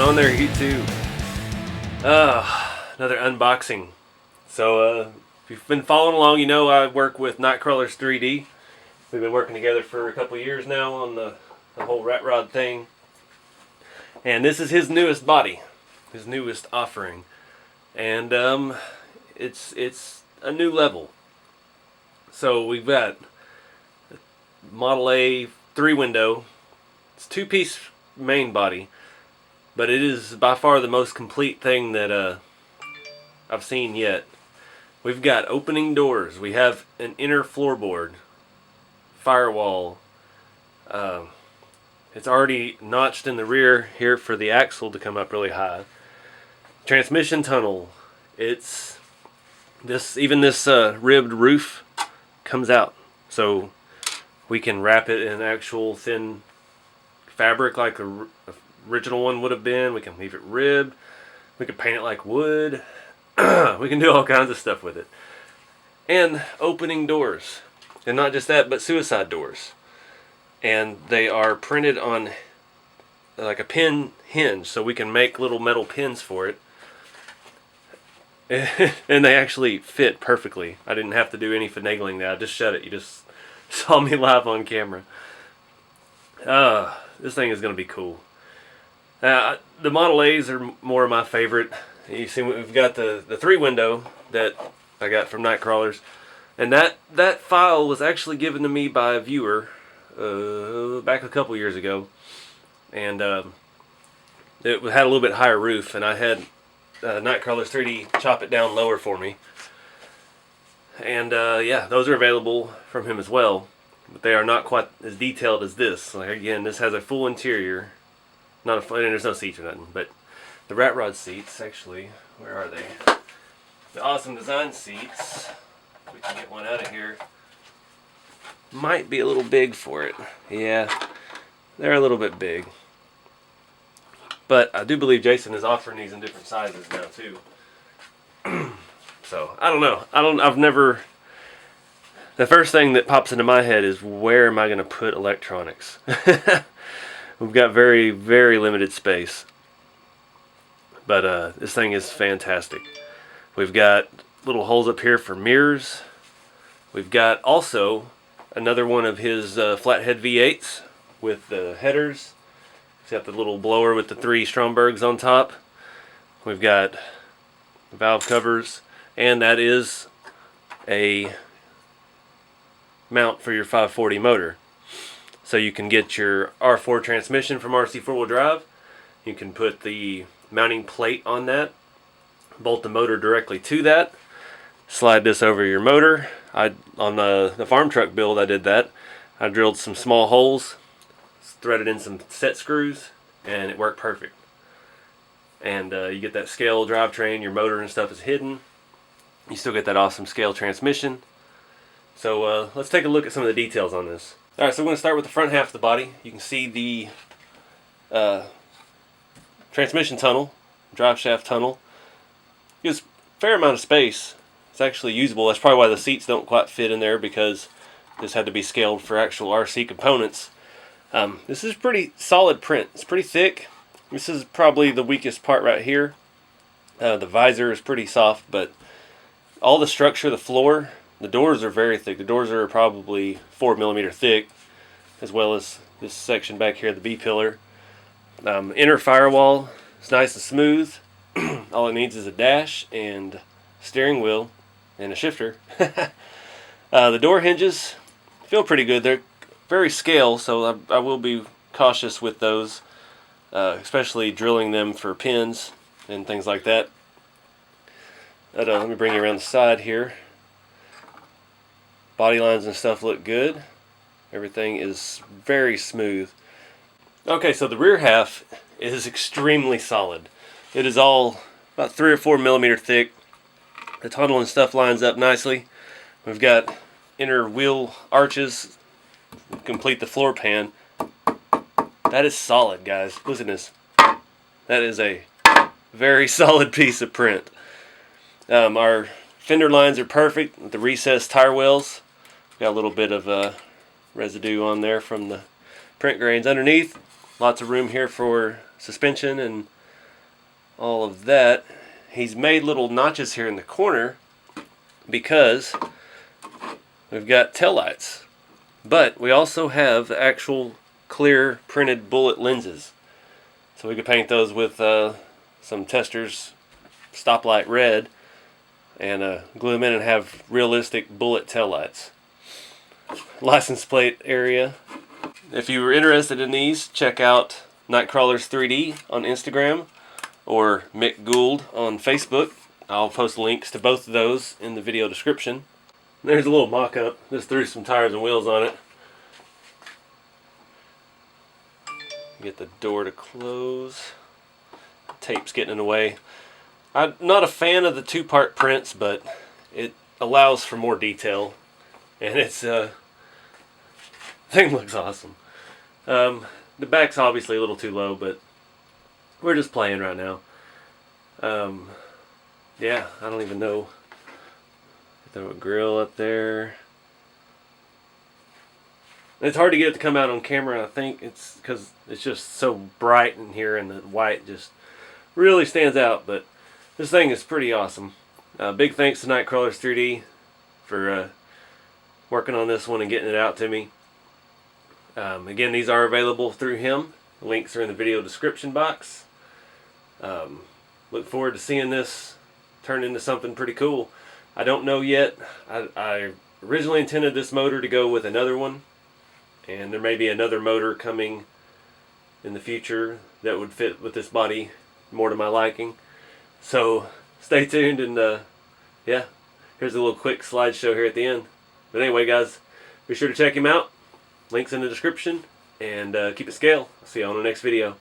on there, YouTube? Another unboxing. So, if you've been following along, you know I work with Nightcrawlers3D. We've been working together for a couple years now on the whole ratrod thing. And this is his newest body, his newest offering. And it's a new level. So we've got Model A 3-window. It's 2-piece main body, but it is by far the most complete thing that I've seen yet. We've got opening doors. We have an inner floorboard, firewall. It's already notched in the rear here for the axle to come up really high. Transmission tunnel. It's even this ribbed roof comes out, so we can wrap it in actual thin fabric like the original one would have been. We can leave it ribbed. We can paint it like wood. We can do all kinds of stuff with it. And opening doors. And not just that, but suicide doors. And they are printed on like a pin hinge, so we can make little metal pins for it. And they actually fit perfectly. I didn't have to do any finagling there. I just shut it. You just saw me live on camera. This thing is going to be cool. The Model A's are more of my favorite. You see, we've got the 3-window that I got from Nightcrawlers. And that file was actually given to me by a viewer back a couple years ago. And it had a little bit higher roof, and I had Nightcrawlers3D chop it down lower for me. And yeah, those are available from him as well. But they are not quite as detailed as this. Like, again, this has a full interior. And there's no seats or nothing. But the ratrod seats, actually, where are they? The awesome design seats. If we can get one out of here. Might be a little big for it. Yeah, they're a little bit big. But I do believe Jason is offering these in different sizes now too. So I don't know. I've never. The first thing that pops into my head is, where am I going to put electronics? We've got very, very limited space. But this thing is fantastic. We've got little holes up here for mirrors. We've got also another one of his flathead V8s with the headers. It's got the little blower with the 3 Strombergs on top. We've got valve covers, and that is a mount for your 540 motor. So you can get your R4 transmission from RC 4-wheel drive. You can put the mounting plate on that, bolt the motor directly to that, slide this over your motor. On the farm truck build, I did that. I drilled some small holes, threaded in some set screws, and it worked perfect. And you get that scale drivetrain, your motor and stuff is hidden. You still get that awesome scale transmission. So let's take a look at some of the details on this. Alright, so we're going to start with the front half of the body. You can see the transmission tunnel, drive shaft tunnel. Gives a fair amount of space. It's actually usable. That's probably why the seats don't quite fit in there, because this had to be scaled for actual RC components. This is pretty solid print. It's pretty thick. This is probably the weakest part right here. The visor is pretty soft, but all the structure, the floor, the doors are very thick. The doors are probably 4mm thick, as well as this section back here, the B-pillar. Inner firewall is nice and smooth. All it needs is a dash and steering wheel and a shifter. The door hinges feel pretty good. They're very scale, so I will be cautious with those, especially drilling them for pins and things like that. Let me bring you around the side here. Body lines and stuff look good. Everything is very smooth. Okay, so the rear half is extremely solid. It is all about 3 or 4mm thick. The tunnel and stuff lines up nicely. We've got inner wheel arches complete the floor pan. That is solid, guys. Listen to this. That is a very solid piece of print. Our fender lines are perfect with the recessed tire wells. Got a little bit of residue on there from the print grains underneath. Lots of room here for suspension and all of that, he's made little notches here in the corner because we've got taillights. But we also have the actual clear printed bullet lenses. So we could paint those with some Testors stoplight red and glue them in and have realistic bullet taillights. License plate area. If you were interested in these, check out Nightcrawlers3D on Instagram or Mick Gould on Facebook. I'll post links to both of those in the video description. There's a little mock-up. Just threw some tires and wheels on it. Get the door to close. Tape's getting in the way. I'm not a fan of the two-part prints, but it allows for more detail, and it's thing looks awesome. The back's obviously a little too low, but we're just playing right now. Yeah, I don't even know. Throw a grill up there. It's hard to get it to come out on camera. I think it's because it's just so bright in here, and the white just really stands out. But this thing is pretty awesome. Big thanks to Nightcrawlers3D for working on this one and getting it out to me. Again, these are available through him. The links are in the video description box. Look forward to seeing this turn into something pretty cool. I don't know yet. I originally intended this motor to go with another one, and there may be another motor coming in the future that would fit with this body more to my liking. So stay tuned, and yeah, here's a little quick slideshow here at the end. But anyway, guys, be sure to check him out. Links in the description, and keep it scale. I'll see you on the next video.